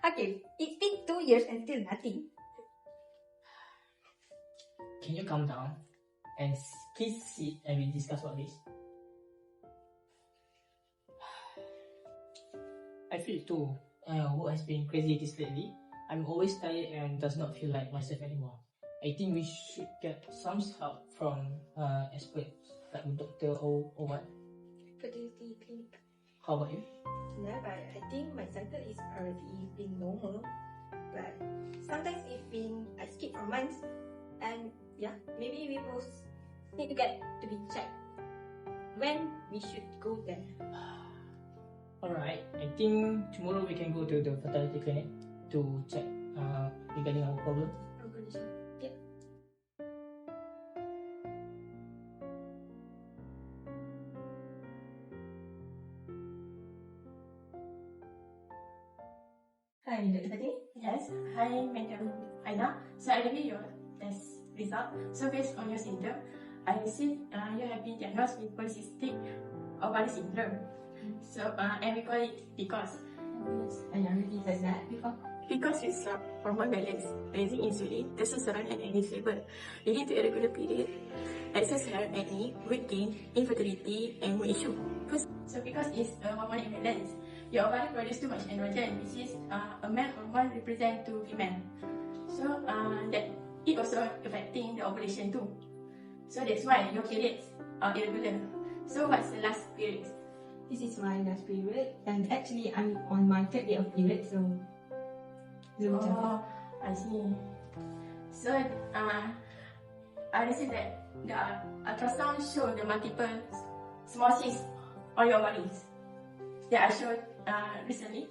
Okay, it's been 2 years and still nothing. Can you calm down and please sit and we discuss about this? I feel it too. Work has been crazy this lately. I'm always tired and does not feel like myself anymore. I think we should get some help from experts like a doctor or what. Fertility clinic. How about you? Yeah, but I think my cycle is already been normal. But sometimes it been I skip for months, and yeah, maybe we both need to get to be checked. When we should go there? Alright, I think tomorrow we can go to the fertility clinic to check regarding our problem. Our condition. Yep. Hi, Dr. Fatih. Yes. Hi, Madam Aina. So I review your test result. So based on your symptom, I see you have been diagnosed with polycystic ovary syndrome. So and we call it PCOS. I already heard that before. PCOS is hormone balance, raising insulin, testosterone, and acne level, leading to irregular period, excess hair, acne, weight gain, infertility, and mood issue. So PCOS is a hormone imbalance. Your ovary produces too much androgen, which is a male hormone represent to female. So that it also affecting the ovulation too. So that's why your periods are irregular. So what's the last period? This is my last period, and actually I'm on my 3rd day of period, so. Oh, I see. So I see that the ultrasound show the multiple small cysts on your ovaries that I showed recently.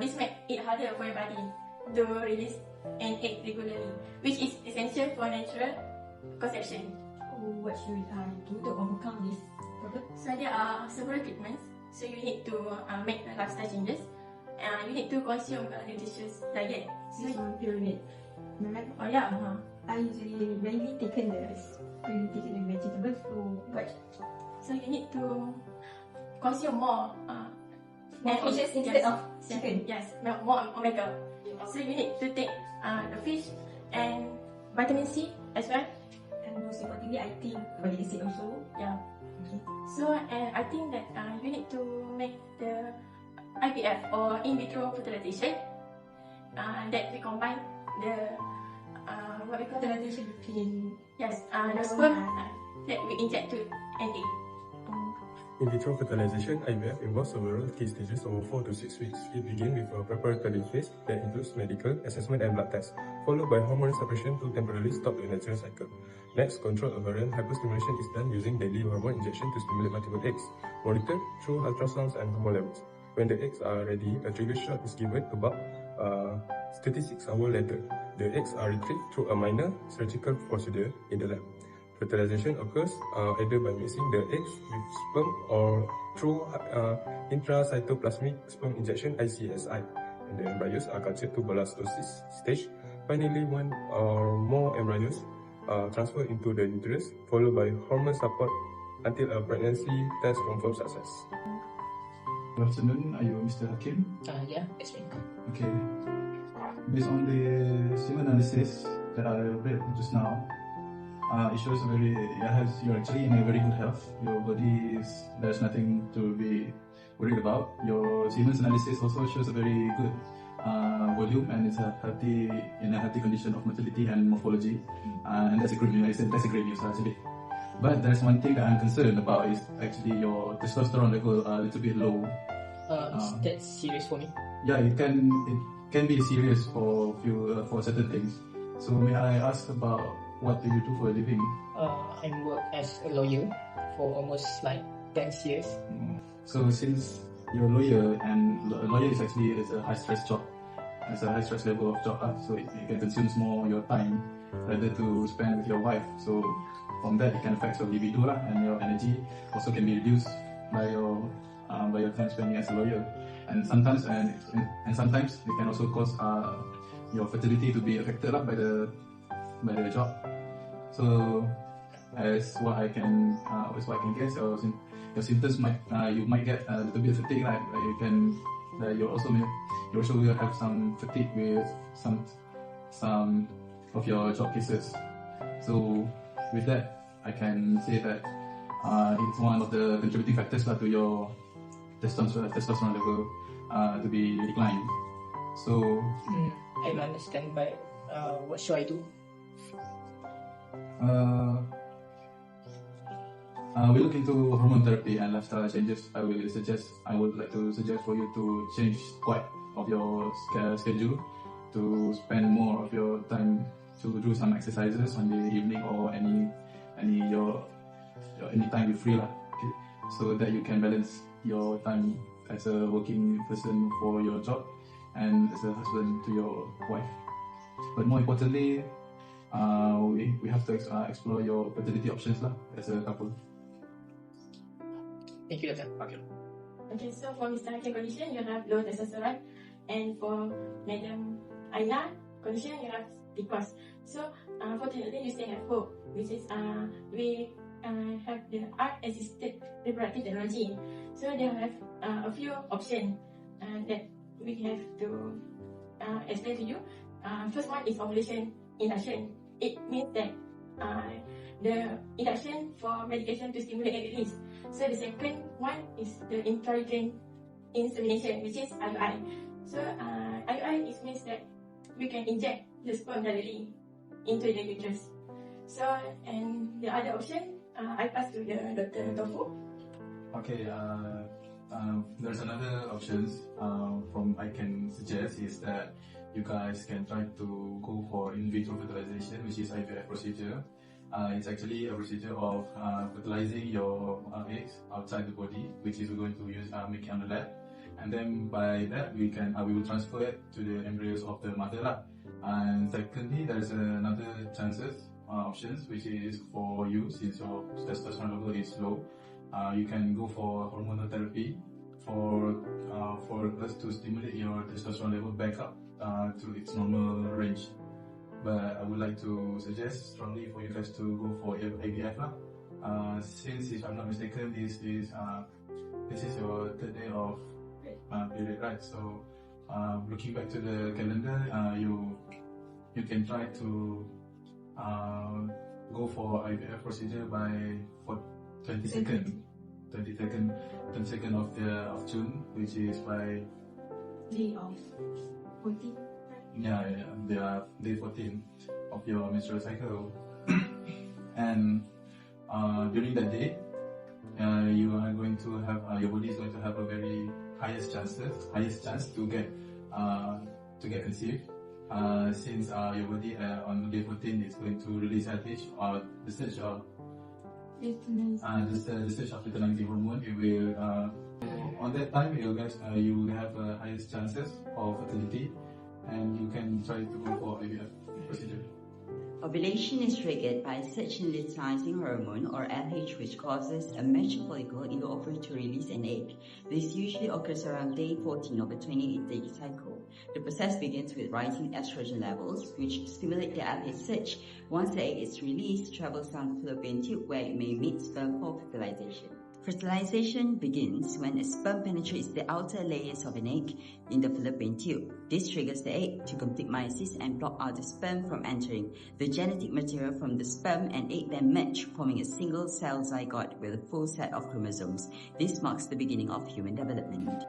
This makes it harder for your body to release an egg regularly, which is essential for natural conception. What should I do to overcome this problem? So there are several treatments. So you need to make lifestyle changes. You need to consume a nutritious diet. This is my pyramid. Right? Oh yeah. I usually mainly taken the vegetables to watch. So you need to consume more fishes instead of chicken. Yes, more omega. So you need to take the fish and vitamin C as well. And most importantly, I think folic acid also. Yeah. Okay. So and I think that you need to make the IVF or in vitro fertilization. That we combine the what we call Fertilization between the sperm that we inject to an egg. In vitro fertilization, IVF, involves several key stages over 4 to 6 weeks. It begins with a preparatory phase that includes medical, assessment and blood tests, followed by hormone suppression to temporarily stop the natural cycle. Next, controlled ovarian hyperstimulation is done using daily hormone injection to stimulate multiple eggs, monitored through ultrasounds and hormone levels. When the eggs are ready, a trigger shot is given about 36 hours later. The eggs are retrieved through a minor surgical procedure in the lab. Fertilization occurs either by mixing the eggs with sperm or through intracytoplasmic sperm injection (ICSI). And the embryos are cultured to blastocyst stage. Finally, one or more embryos are transferred into the uterus, followed by hormone support until a pregnancy test confirms success. Good afternoon, are you Mr. Hakim? Yeah, it's me. Okay. Based on the semen analysis that I read just now, it shows you're actually in a very good health. Your body there's nothing to be worried about. Your semen analysis also shows a very good volume and it's in a healthy condition of motility and morphology. And that's a great news. That's a great news actually. But there's one thing that I'm concerned about is actually your testosterone level a little bit low. Is that serious for me? Yeah, it can be serious for certain things. So may I ask about what do you do for a living? I work as a lawyer for almost like 10 years. So since you're a lawyer and a lawyer is a high stress job, it's a high stress level of job, so it can consume more of your time rather to spend with your wife. So from that it can affect your libido and your energy also can be reduced by your time spending as a lawyer. And sometimes it can also cause your fertility to be affected by the job. So as what I can guess, your symptoms you might get a little bit fatigue, right? Like you can that you also will have some fatigue with some of your job cases. So with that, I can say that it's one of the contributing factors to your testosterone level to be declined. So I understand, but what should I do? We look into hormone therapy and lifestyle changes. I would like to suggest for you to change quite of your schedule, to spend more of your time to do some exercises on the evening or any time you're free, okay? So that you can balance your time as a working person for your job and as a husband to your wife. But more importantly, we have to explore your fertility options as a couple. Thank you, Doctor. Okay, so for Mr. Hakim condition, you have low testosterone, and for Madam Aina condition, you have PCOS. So for Fertility, you still have hope, which is we have the art-assisted reproductive technology. So they have a few options that we have to explain to you. First one is ovulation induction. It means that the induction for medication to stimulate egg release. So the second one is the intrauterine insemination, which is IUI. So IUI means that we can inject the sperm directly into the uterus. So, and the other option, I pass to the Dr. Tofu. Okay, there's another options from I can suggest is that you guys can try to go for in vitro fertilization, which is IVF procedure. It's actually a procedure of fertilizing your eggs outside the body, which is we're going to use make it on the lab, and then by that we will transfer it to the embryos of the mother. And secondly, there's another options, which is for you, since your testosterone level is low, you can go for hormonal therapy for us to stimulate your testosterone level back up to its normal range. But I would like to suggest strongly for you guys to go for IVF since, if I'm not mistaken, this is your third day of period, right? So looking back to the calendar, you can try to go for IVF procedure by 22nd of June, which is by Day of 14. Yeah, the day 14 of your menstrual cycle. And during that day, you are going to have your body is going to have a very highest chance to get conceived. Since your body on day 14 is going to release LH, or the stage of fertility hormone, it will on that time you will have highest chances of fertility, and you can try to go for IVF procedure. Ovulation is triggered by a surge in luteinizing hormone, or LH, which causes a mature follicle in the ovary to release an egg. This usually occurs around day 14 of a 28-day cycle. The process begins with rising estrogen levels, which stimulate the LH surge. Once the egg is released, it travels down the fallopian tube where it may meet sperm for fertilization. Fertilization begins when a sperm penetrates the outer layers of an egg in the fallopian tube. This triggers the egg to complete meiosis and block out the sperm from entering. The genetic material from the sperm and egg then match, forming a single cell zygote with a full set of chromosomes. This marks the beginning of human development.